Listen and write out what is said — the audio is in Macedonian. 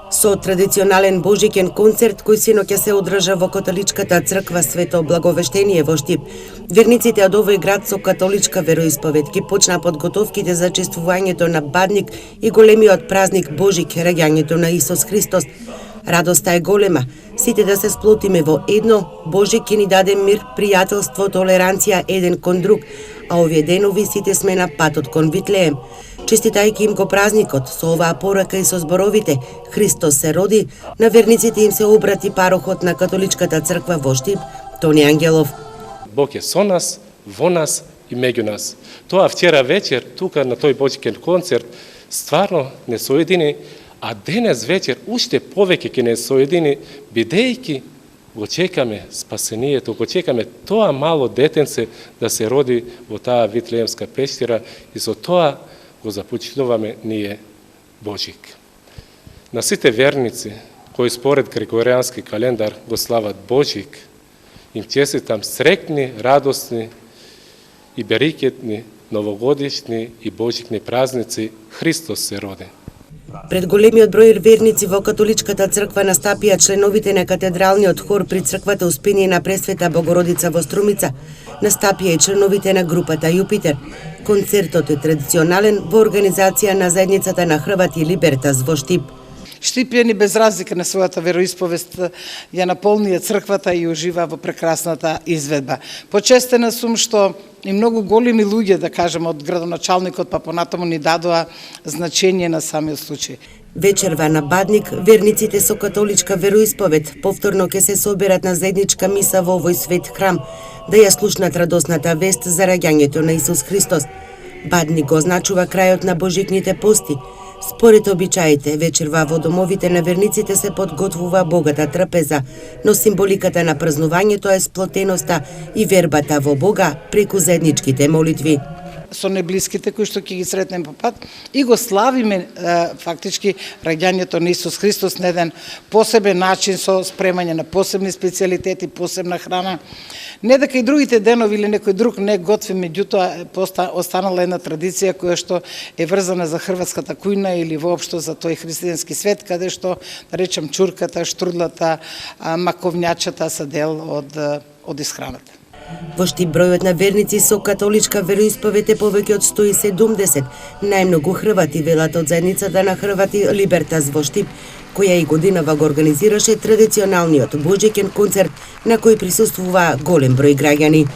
Со традиционален божиќен концерт кој синоќа се одржа во католичката црква Свето Благовештение во Штип, верниците од овој град со католичка вероисповед ги почна подготовките за чествувањето на Бадник и големиот празник Божик, раѓањето на Исус Христос. Радоста е голема, сите да се сплотиме во едно, Божик ќе ни даде мир, пријателство, толеранција еден кон друг, а овие денови сите сме на патот кон Витлеем. Честитајќи им го празникот, со оваа порака и со зборовите «Христос се роди», на верниците им се обрати парохот на католичката црква во Штип, Тони Ангелов. Бог е со нас, во нас и меѓу нас. Тоа вчера вечер, тука на тој божиќен концерт, стварно не соедини, а денес вечер уште повеќе ќе не соедини, бидејќи го чекаме спасението, го чекаме тоа мало детенце да се роди во таа Витлеемска пештера и со тоа го започнуваме ние Божик. На сите верници кои според Григоријански календар го слават Божик, им честитам срекни, радосни и берикетни новогодишни и божикни празници Христос се роди. Пред големиот број верници во католичката црква настапија членовите на катедралниот хор при црквата Успение на Пресвета Богородица во Струмица, настапија и членовите на групата Јупитер. Концертот е традиционален во организација на заедницата на Хрвати Либертас во Штип. Штипјани без разлика на својата вероисповест ја наполнија црквата и ужива во прекрасната изведба. Почестена сум што и многу големи луѓе, да кажем, од градоначалникот па понатаму ни дадоа значење на самиот случај. Вечерва на Бадник, верниците со католичка вероисповед повторно ќе се соберат на заедничка миса во овој свет храм, да ја слушнат радосната вест за раѓањето на Исус Христос. Бадник го означува крајот на божикните пости. Според обичаите, вечерва во домовите на верниците се подготвува богата трпеза, но символиката на празнувањето е сплотеноста и вербата во Бога преку заедничките молитви. Со неблиските кои што ќе ги сретнем по пат и го славиме фактички раѓањето на Исус Христос на еден посебен начин со спремање на посебни специјалитети, посебна храна. Не дека и другите денови или некој друг не готви, меѓутоа останала една традиција која што е врзана за хрватската кујна или воопшто за тој христијански свет, каде што, да речем, чурката, штрудлата, маковњачата се дел од исхраната. Во Штип бројот на верници со католичка вероисповед е повеќе од 170, најмногу хрвати, велат од заедницата на Хрвати Либертас во Штип, која и годинава го организираше традиционалниот божиќен концерт на кој присуствува голем број граѓани.